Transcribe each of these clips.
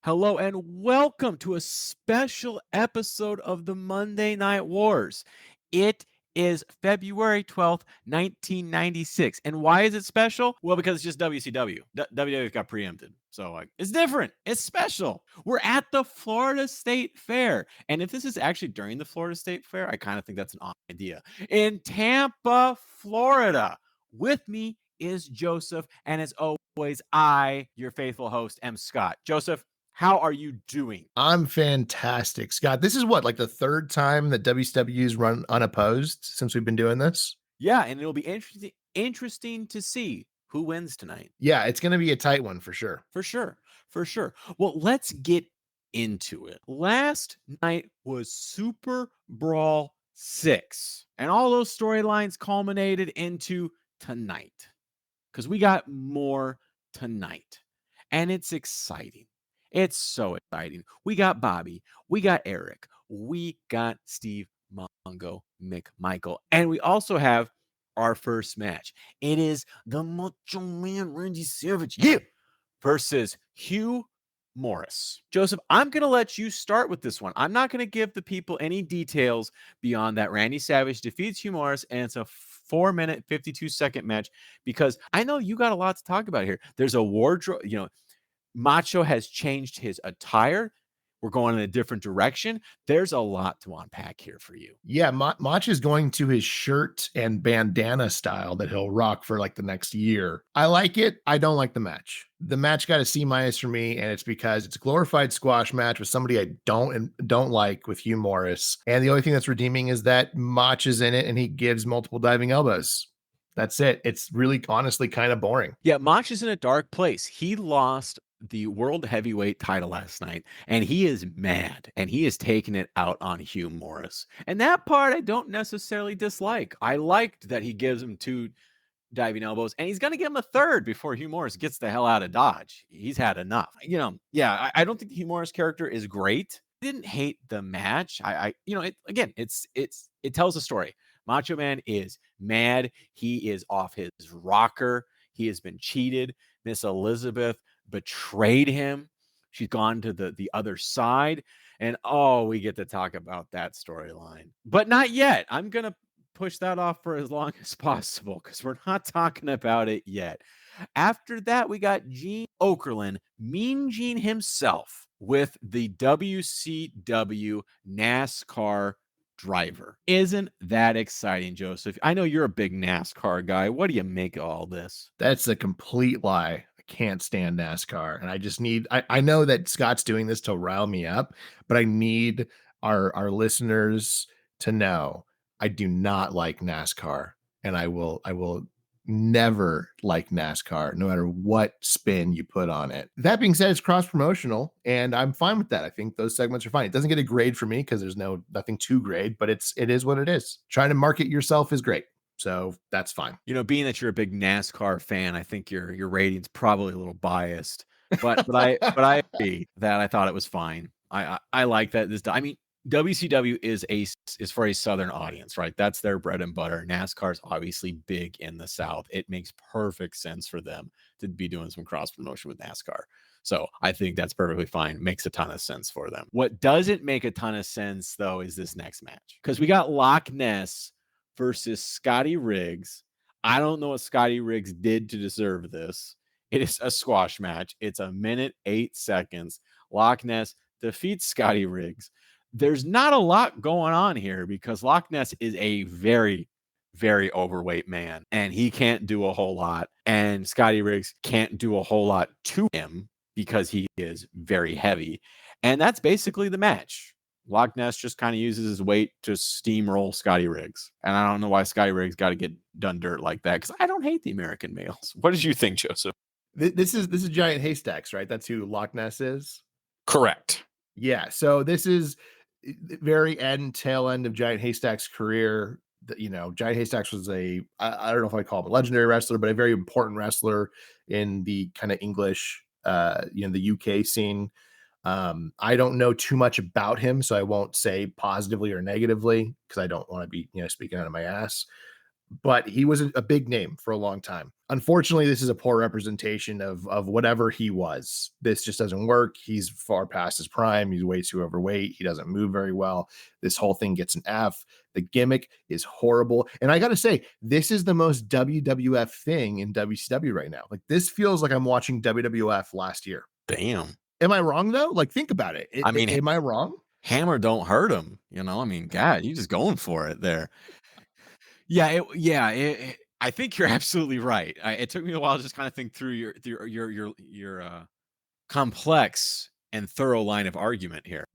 Hello and welcome to a special episode of the Monday Night Wars. It is February 12th, 1996. And why is it special? Well, because it's just WCW. WWF got preempted. So it's different. It's special. We're at the Florida State Fair. And if this is actually during the Florida State Fair, I kind of think that's an odd idea. In Tampa, Florida. With me is Joseph. And as always, I, your faithful host, am Scott. Joseph, how are you doing? I'm fantastic, Scott. This is what, like the third time that WCW's run unopposed since we've been doing this? Yeah, and it'll be interesting to see who wins tonight. Yeah, it's gonna be a tight one for sure. For sure. For sure. Well, let's get into it. Last night was Super Brawl 6, and all those storylines culminated into tonight because we got more tonight, and it's exciting. It's so exciting. We got Bobby, we got Eric, we got Steve Mongo McMichael, and we also have our first match. It is the Macho Man Randy Savage versus Hugh Morris. Joseph, I'm going to let you start with this one. I'm not going to give the people any details beyond that Randy Savage defeats Hugh Morris, and it's a 4-minute, 52-second match because I know you got a lot to talk about here. There's a wardrobe, Macho has changed his attire. We're going in a different direction. There's a lot to unpack here for you. Yeah, Mach is going to his shirt and bandana style that he'll rock for like the next year. I like it. I don't like the match. The match got a C- for me, and it's because it's a glorified squash match with somebody I don't like with Hugh Morris. And the only thing that's redeeming is that Mach is in it and he gives multiple diving elbows. That's it. It's really honestly kind of boring. Yeah, Mach is in a dark place. He lost the world heavyweight title last night, and he is mad, and he is taking it out on Hugh Morris. And that part I don't necessarily dislike. I liked that he gives him 2 diving elbows, and he's going to give him a third before Hugh Morris gets the hell out of Dodge. He's had enough. Yeah, I don't think the Hugh Morris character is great. I didn't hate the match. It tells a story. Macho Man is mad. He is off his rocker. He has been cheated. Miss Elizabeth betrayed him. She's gone to the other side. And we get to talk about that storyline. But not yet. I'm going to push that off for as long as possible because we're not talking about it yet. After that, we got Gene Okerlund, Mean Gene himself, with the WCW NASCAR driver. Isn't that exciting, Joseph? I know you're a big NASCAR guy. What do you make of all this? That's a complete lie. I can't stand NASCAR. And I just need, I know that Scott's doing this to rile me up, but I need our listeners to know I do not like NASCAR. And I will never like NASCAR, no matter what spin you put on it. That being said, it's cross promotional, and I'm fine with that. I think those segments are fine. It doesn't get a grade for me because there's nothing to grade, but it is what it is. Trying to market yourself is great. So that's fine. Being that you're a big NASCAR fan, I think your rating's probably a little biased. But I agree that I thought it was fine. I like that. WCW is for a Southern audience, right? That's their bread and butter. NASCAR is obviously big in the South. It makes perfect sense for them to be doing some cross promotion with NASCAR. So I think that's perfectly fine. Makes a ton of sense for them. What doesn't make a ton of sense, though, is this next match because we got Loch Ness versus Scotty Riggs. I don't know what Scotty Riggs did to deserve this. It is a squash match. It's 1:08. Loch Ness defeats Scotty Riggs. There's not a lot going on here because Loch Ness is a very, very overweight man and he can't do a whole lot. And Scotty Riggs can't do a whole lot to him because he is very heavy. And that's basically the match. Loch Ness just kind of uses his weight to steamroll Scotty Riggs. And I don't know why Scotty Riggs got to get done dirt like that because I don't hate the American males. What did you think, Joseph? This is Giant Haystacks, right? That's who Loch Ness is. Correct. Yeah. So this is the very tail end of Giant Haystacks' career. Giant Haystacks was I don't know if I call him a legendary wrestler, but a very important wrestler in the kind of English, the UK scene. I don't know too much about him, so I won't say positively or negatively because I don't want to be, speaking out of my ass. but he was a big name for a long time. Unfortunately, this is a poor representation of whatever he was. This just doesn't work. He's far past his prime. He's way too overweight. He doesn't move very well. This whole thing gets an F. The gimmick is horrible. And I got to say, this is the most WWF thing in WCW right now. Like, this feels like I'm watching WWF last year. Damn. Am I wrong though? Like, think about it. I mean, Am I wrong? hammer don't hurt him, you know? I mean, God, you just going for it there. I think you're absolutely right. It took me a while to just kind of think through your complex and thorough line of argument here.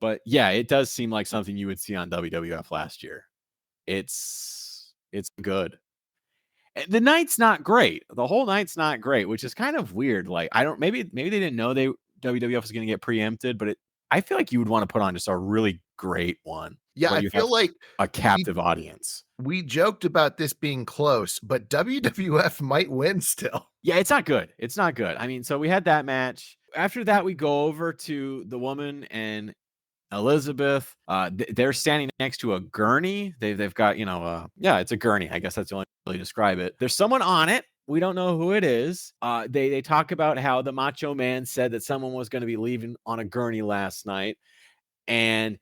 But yeah, it does seem like something you would see on WWF last year. It's good. The night's not great. The whole night's not great, which is kind of weird. Like, I don't maybe they didn't know WWF was going to get preempted, but I feel like you would want to put on just a really great one Yeah, where I you have feel like a we captive audience. we joked about this being close, but WWF might win still. Yeah, it's not good. It's not good. I mean, so we had that match. After that, we go over to the woman and Elizabeth. They're standing next to a gurney. They've got, yeah, it's a gurney. I guess that's the only way to describe it. There's someone on it. We don't know who it is. They talk about how the Macho Man said that someone was going to be leaving on a gurney last night, and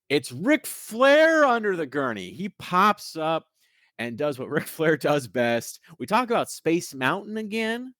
it's Ric Flair under the gurney. He pops up and does what Ric Flair does best. We talk about Space Mountain again,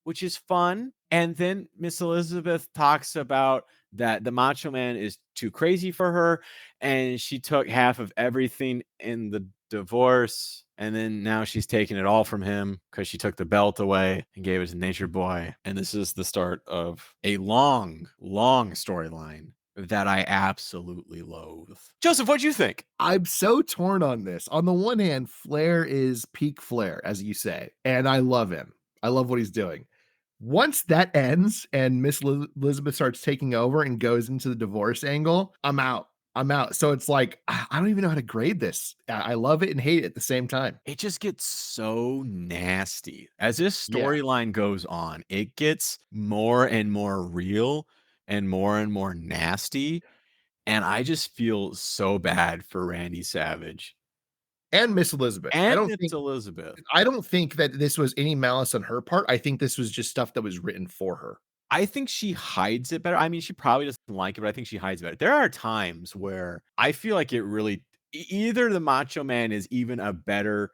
which is fun. And then Miss Elizabeth talks about that the Macho Man is too crazy for her, and she took half of everything in the divorce, and then now she's taking it all from him because she took the belt away and gave it to Nature Boy. And this is the start of a long, long storyline that I absolutely loathe. Joseph, what'd you think? I'm so torn on this. On the one hand, Flair is peak Flair, as you say, and I love him. I love what he's doing. Once that ends and Miss Elizabeth starts taking over and goes into the divorce angle, I'm out. I'm out. So it's like, I don't even know how to grade this. I love it and hate it at the same time. It just gets so nasty. As this Yeah. storyline goes on, it gets more and more real and more nasty, and I just feel so bad for Randy Savage And Miss Elizabeth. and Miss Elizabeth. I don't think that this was any malice on her part. I think this was just stuff that was written for her. I think she hides it better. I mean, she probably doesn't like it, but I think she hides it better. There are times where I feel like it really either the Macho Man is even a better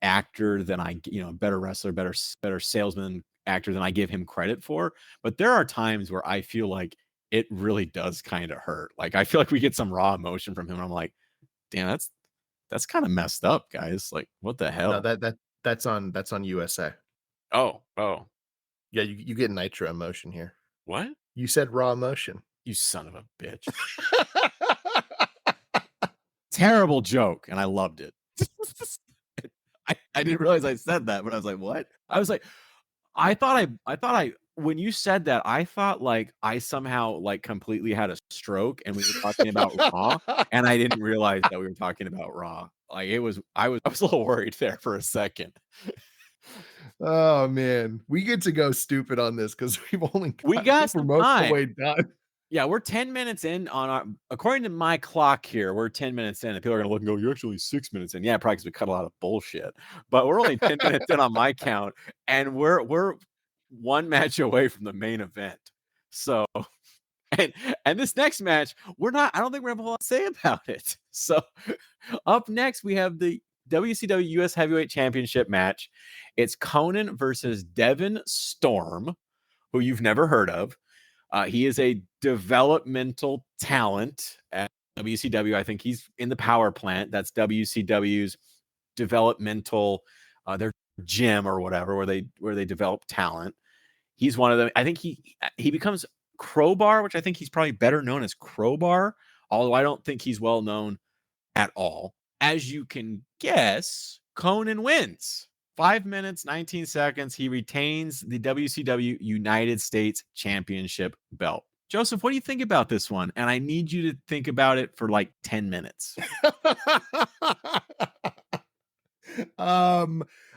actor than better wrestler, better salesman actor than I give him credit for. But there are times where I feel like it really does kind of hurt. Like, I feel like we get some raw emotion from him. And I'm like, damn, that's kind of messed up, guys. Like, what the No, hell? that's on USA. Oh, Yeah, you get nitro emotion here. what? You said raw emotion. You son of a bitch. Terrible joke, and I loved it. I didn't realize I said that, but I was like, what? I was like, I thought when you said that, I thought like I somehow like completely had a stroke and we were talking about Raw, and I didn't realize that we were talking about Raw. Like, I was a little worried there for a second. Oh man, we get to go stupid on this because we've only We got, I got think we're some most of the time. way done. Yeah, we're 10 minutes in on our according to my clock here, we're 10 minutes in, and people are gonna look and go, "You're actually 6 minutes in." Yeah, probably because we cut a lot of bullshit. But we're only 10 minutes in on my count, and we're one match away from the main event. So and and this next match, I don't think we're gonna have a lot to say about it. So up next, we have the WCW US Heavyweight Championship match. It's Conan versus Devin Storm, who you've never heard of. He is a developmental talent at WCW. I think he's in the power plant. That's WCW's developmental, their gym or whatever, where they develop talent. He's one of them. I think he becomes Crowbar, which I think he's probably better known as Crowbar, although I don't think he's well known at all. As you can guess, Conan wins. 5 minutes, 19 seconds. He retains the WCW United States Championship belt. Joseph, what do you think about this one? And I need you to think about it for like 10 minutes.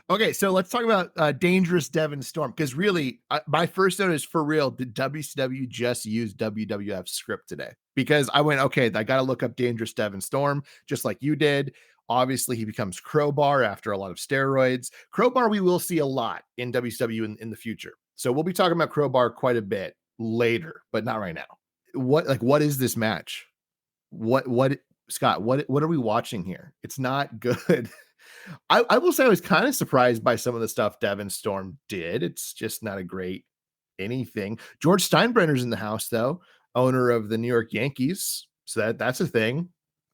Okay, so let's talk about Dangerous Devin Storm, because really, my first note is, for real, did WCW just use WWF script today? Because I went, okay, I got to look up Dangerous Devin Storm, just like you did. Obviously, he becomes Crowbar after a lot of steroids. Crowbar, we will see a lot in WCW in the future. So we'll be talking about Crowbar quite a bit later, but not right now. What is this match? What Scott, what are we watching here? It's not good. I will say I was kind of surprised by some of the stuff Devin Storm did. It's just not a great anything. George Steinbrenner's in the house though, owner of the New York Yankees. So that's a thing.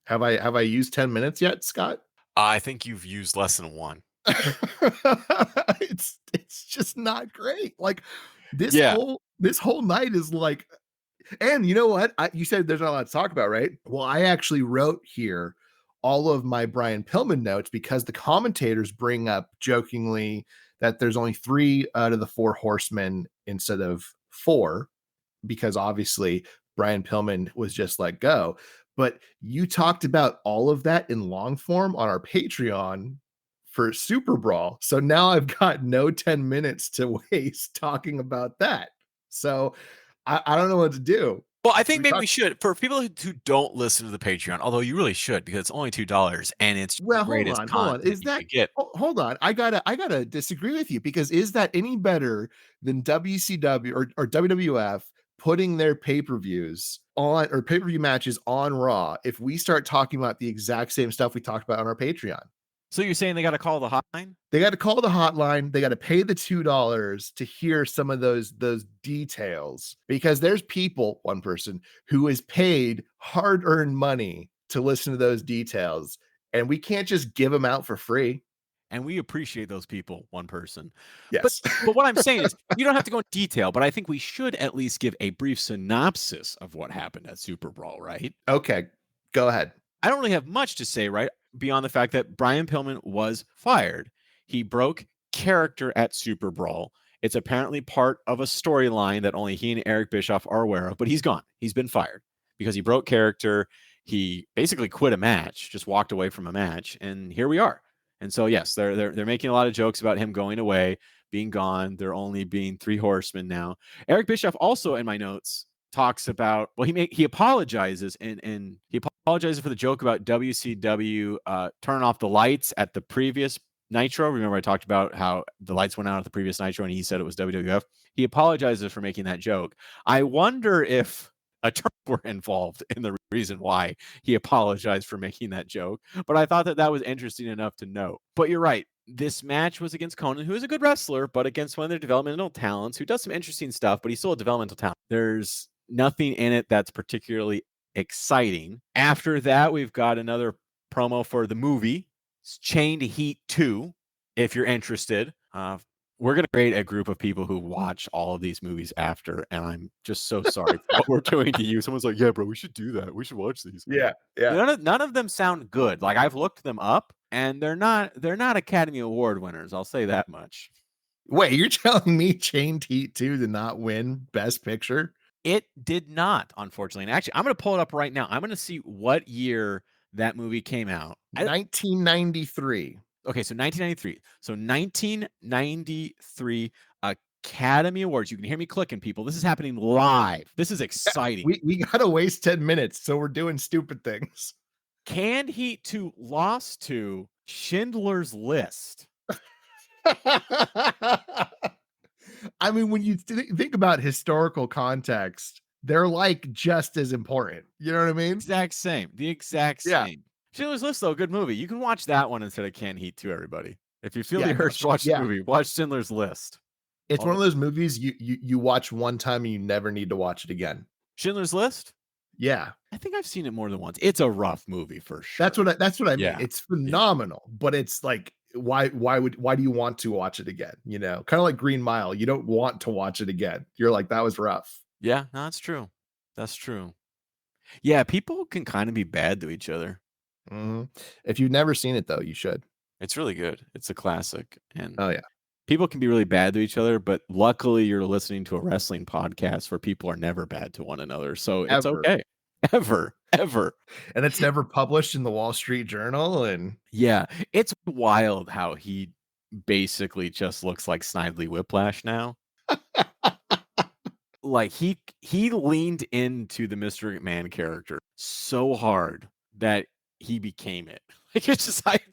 Have I used 10 minutes yet, Scott? I think you've used less than one. It's just not great. Like Yeah. this whole night is like, and you know what? You said there's not a lot to talk about, right? Well, I actually wrote here all of my Brian Pillman notes because the commentators bring up jokingly that there's only 3 out of the 4 horsemen instead of 4, because obviously Brian Pillman was just let go. But you talked about all of that in long form on our Patreon for Super Brawl. So now I've got no 10 minutes to waste talking about that. So I don't know what to do. Well, I Should think we maybe talk? we should for people who don't listen to the Patreon, although you really should because it's only $2 and it's the Well, greatest hold on. content Is you that could get. hold on. I gotta disagree with you because is that any better than WCW or WWF putting their pay-per-views on or pay-per-view matches on Raw if we start talking about the exact same stuff we talked about on our Patreon? So you're saying they got to call the hotline? They got to call the hotline. They got to pay the $2 to hear some of those details because there's people, one person who is paid hard-earned money to listen to those details, and we can't just give them out for free. And we appreciate those people, one person. But Yes. but what I'm saying is you don't have to go in detail, but I think we should at least give a brief synopsis of what happened at Super Brawl, right? Okay, go ahead. I don't really have much to say, right? Beyond the fact that Brian Pillman was fired. He broke character at Super Brawl. It's apparently part of a storyline that only he and Eric Bischoff are aware of, but he's gone. He's been fired because he broke character. He basically quit a match, just walked away from a match, and here we are. And so, yes, they're making a lot of jokes about him going away, being gone. There only being 3 horsemen now. Eric Bischoff also in my notes talks about he apologizes and he apologizes for the joke about WCW turning off the lights at the previous Nitro. Remember I talked about how the lights went out at the previous Nitro and he said it was WWF. He apologizes for making that joke. I wonder if attorneys were involved in the reason why he apologized for making that joke. But I thought that was interesting enough to know. But you're right. This match was against Conan, who is a good wrestler, but against one of their developmental talents who does some interesting stuff, but he's still a developmental talent. There's nothing in it that's particularly exciting. After that, we've got another promo for the movie. It's Chained Heat 2, if you're interested. We're going to create a group of people who watch all of these movies after, and I'm just so sorry for what we're doing to you. Someone's like, yeah, bro, we should do that. We should watch these. Yeah, yeah. None of them sound good. Like I've looked them up, and they're not Academy Award winners. I'll say that much. Wait, you're telling me Chained Heat 2 did not win Best Picture? It did not, unfortunately. And actually, I'm going to pull it up right now. I'm going to see what year that movie came out. 1993. Okay, so 1993. So 1993 Academy Awards. You can hear me clicking, people. This is happening live. This is exciting. We gotta waste 10 minutes, so we're doing stupid things. Canned Heat 2 lost to Schindler's List. I mean, when you think about historical context, they're like just as important. You know what I mean? Exact same. The exact Yeah. same. Schindler's List, though, good movie. You can watch that one instead of Canned Heat 2, everybody. If you feel Yeah, the no, urge to watch the yeah. movie, watch Schindler's List. It's one of those movies you watch one time and you never need to watch it again. Schindler's List? Yeah. I think I've seen it more than once. It's a rough movie for sure. That's what I mean. Yeah. It's phenomenal, but it's like why do you want to watch it again? You know, kind of like Green Mile. You don't want to watch it again. You're like, that was rough. Yeah, no, that's true. That's true. Yeah, people can kind of be bad to each other. Mhm. If you've never seen it though, you should. It's really good. It's a classic. And Oh yeah. people can be really bad to each other, but luckily you're listening to a wrestling podcast where people are never bad to one another. So it's Ever. okay. Ever. And it's never published in the Wall Street Journal. And Yeah. It's wild how he basically just looks like Snidely Whiplash now. Like he leaned into the Mr. McMahon character so hard that he became it. Like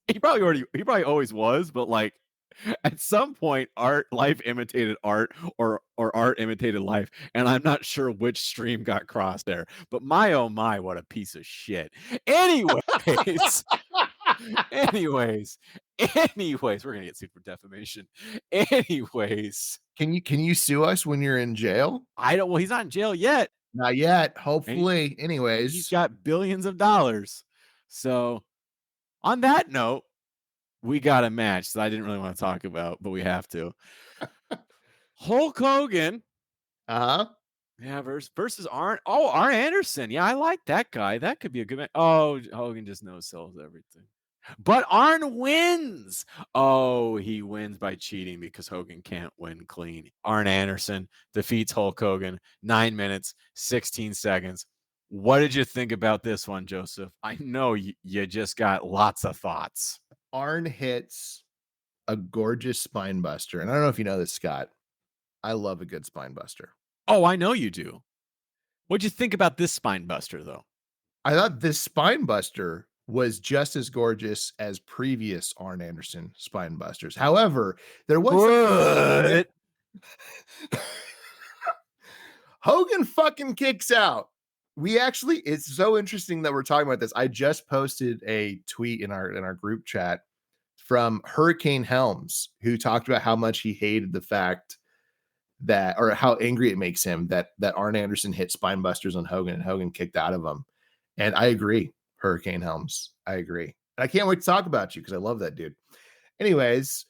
he probably always was, but like at some point life imitated art or art imitated life, and I'm not sure which stream got crossed there. But my oh my, what a piece of shit. Anyways, anyways, anyways, we're gonna get sued for defamation. Anyways, Can you sue us when you're in jail? I don't well, he's not in jail yet, Not yet, and he hopefully. and he's Anyways, got billions of dollars. So on that note, we got a match that I didn't really want to talk about, but we have to. Hulk Hogan, uh-huh. yeah, versus Arn Anderson. Yeah, I like that guy. That could be a good match. Oh, Hogan just no sells everything. But Arn wins. Oh, he wins by cheating because Hogan can't win clean. Arn Anderson defeats Hulk Hogan 9 minutes, 16 seconds. What did you think about this one, Joseph? I know you just got lots of thoughts. Arn hits a gorgeous spine buster, and I don't know if you know this, Scott. I love a good spine buster. Oh, I know you do. What'd you think about this spine buster, though? I thought this spine buster was just as gorgeous as previous Arn Anderson spine busters. However, there was What? Hogan fucking kicks out. It's so interesting that we're talking about this. I just posted a tweet in our group chat from Hurricane Helms, who talked about how much he hated the fact that, or how angry it makes him that Arn Anderson hit spine busters on Hogan and Hogan kicked out of them. And I agree, Hurricane Helms. I agree. I can't wait to talk about you because I love that dude. Anyways,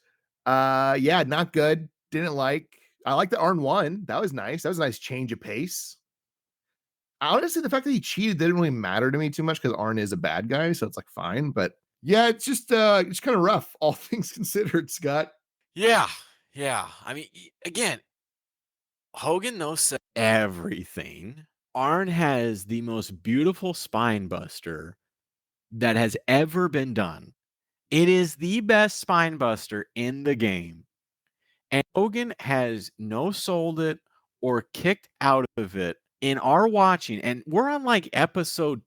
yeah, not good. I like the Arn won. That was nice. That was a nice change of pace. Honestly, the fact that he cheated didn't really matter to me too much because Arn is a bad guy, so it's like fine. But yeah, it's just it's kind of rough, all things considered, Scott. Yeah. Yeah. I mean, again, Hogan knows everything. Arn has the most beautiful spine buster that has ever been done. It is the best spine buster in the game. And Hogan has no sold it or kicked out of it in our watching. And we're on like episode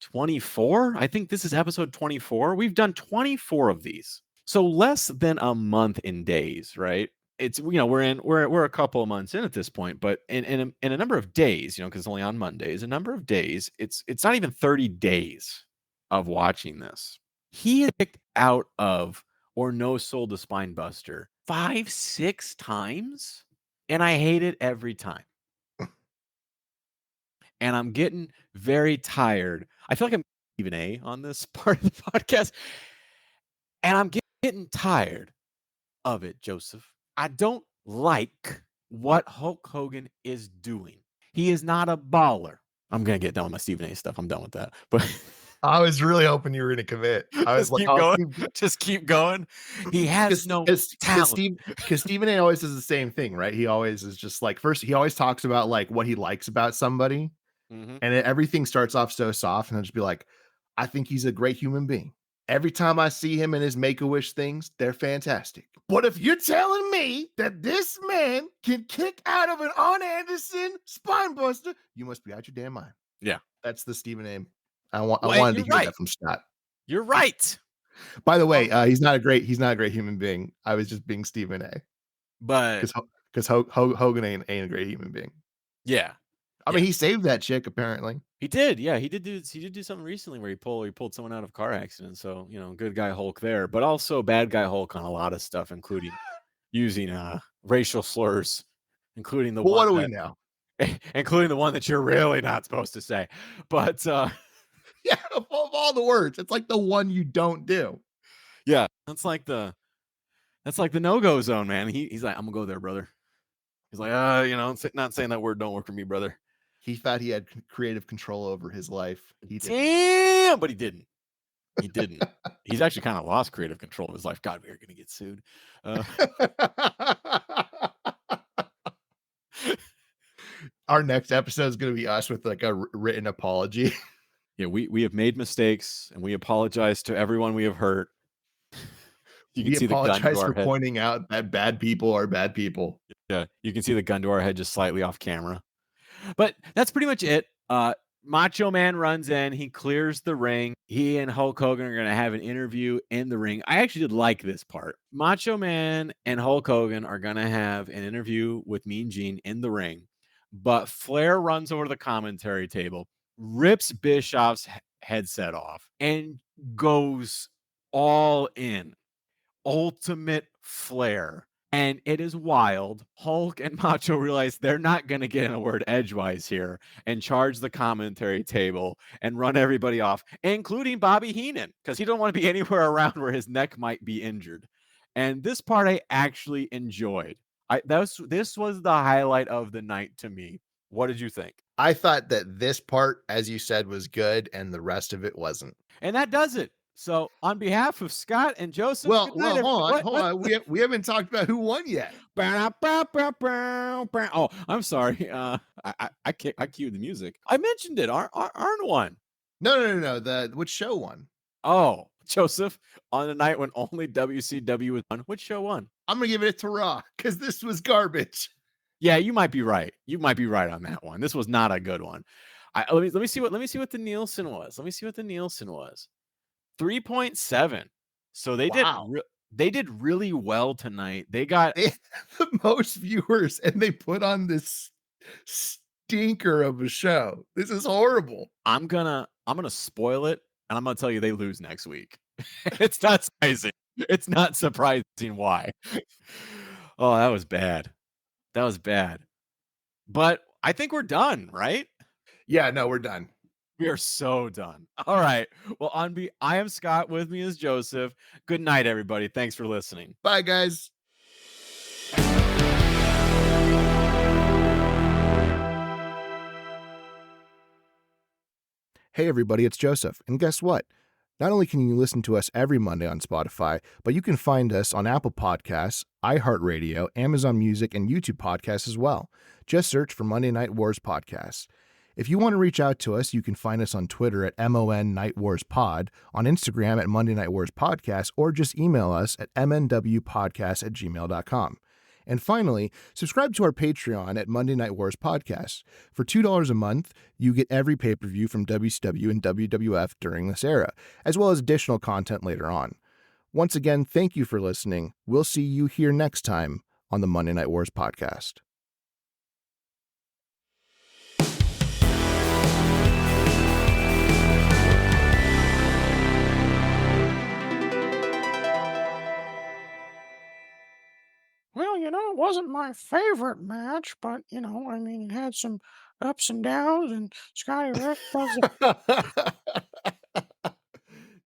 24. I think this is episode 24. We've done 24 of these. So less than a month in days, right? It's we're a couple of months in at this point, but in a number of days, because it's only on Mondays, a number of days, it's not even 30 days of watching this. He had kicked out of or no sold the spine buster 5-6 times, and I hate it every time. And I'm getting very tired. I feel like I'm even A on this part of the podcast, and I'm getting tired of it, Joseph. I don't like what Hulk Hogan is doing. He is not a baller. I'm gonna get done with my Stephen A stuff. I'm done with that. But I was really hoping you were going to commit. I was just like, keep going. Just keep going. He has no talent. Because Stephen A always does the same thing, right? He always is just like, first, he always talks about like what he likes about somebody. And everything starts off so soft, and he'll just be like, I think he's a great human being. Every time I see him in his Make-A-Wish things, they're fantastic. But if you're telling me that this man can kick out of an Arn Anderson spine buster, you must be out your damn mind. Yeah. That's the Stephen A. I wanted to hear that from Scott. You're right. By the way, he's not a great human being. I was just being Stephen A. But because Hogan ain't a great human being. Yeah. I mean, he saved that chick apparently. He did. Yeah, he did do something recently where he pulled someone out of a car accident. So, good guy Hulk there, but also bad guy Hulk on a lot of stuff, including using racial slurs, including the one what do we know? Including the one that you're really not supposed to say. But yeah, of all the words, it's like the one you don't do. Yeah, that's like the no-go zone, man. He's like, I'm gonna go there, brother. He's like, not saying that word don't work for me, brother. He thought he had creative control over his life. He didn't. Damn, but he didn't. He didn't. He's actually kind of lost creative control of his life. God, we are gonna get sued. Our next episode is going to be us with like a written apology. Yeah, we have made mistakes and we apologize to everyone we have hurt. You can see apologize the gun to our head. Pointing out that bad people are bad people. Yeah, you can see the gun to our head just slightly off camera. But that's pretty much it. Macho Man runs in, he clears the ring. He and Hulk Hogan are gonna have an interview in the ring. I actually did like this part. Macho Man and Hulk Hogan are gonna have an interview with Mean Gene in the ring, but Flair runs over to the commentary table, rips Bischoff's headset off, and goes all in. Ultimate Flair. And it is wild. Hulk and Macho realize they're not going to get in a word edgewise here and charge the commentary table and run everybody off, including Bobby Heenan, because he don't want to be anywhere around where his neck might be injured. And this part I actually enjoyed. This was the highlight of the night to me. What did you think? I thought that this part, as you said, was good and the rest of it wasn't. And that does it. So on behalf of Scott and Joseph, Well, good night, well, everybody. hold on. We haven't talked about who won yet. Oh, I'm sorry. I cued the music. I mentioned it. Arn won. No. Which show won? Oh, Joseph, on the night when only WCW was on, which show won? I'm gonna give it to Raw because this was garbage. Yeah, you might be right. You might be right on that one. This was not a good one. Let me see what the Nielsen was. Let me see what the Nielsen was. 3.7. So Wow. they did really well tonight. They got They had the most viewers and they put on this stinker of a show. This is horrible. I'm gonna spoil it, and I'm gonna tell you they lose next week. It's not surprising. It's not surprising why. Oh, that was bad. That was bad. But I think we're done, right? Yeah, no, we're done. We are so done. All right. Well, I am Scott. With me is Joseph. Good night, everybody. Thanks for listening. Bye, guys. Hey, everybody, it's Joseph. And guess what? Not only can you listen to us every Monday on Spotify, but you can find us on Apple Podcasts, iHeartRadio, Amazon Music, and YouTube Podcasts as well. Just search for Monday Night Wars Podcast. If you want to reach out to us, you can find us on Twitter at MON Night Wars Pod, on Instagram at Monday Night Wars Podcast, or just email us at mnwpodcast@gmail.com. And finally, subscribe to our Patreon at Monday Night Wars Podcast. For $2 a month, you get every pay-per-view from WCW and WWF during this era, as well as additional content later on. Once again, thank you for listening. We'll see you here next time on the Monday Night Wars Podcast. Well, it wasn't my favorite match, but, I mean, it had some ups and downs, and Scotty Rick does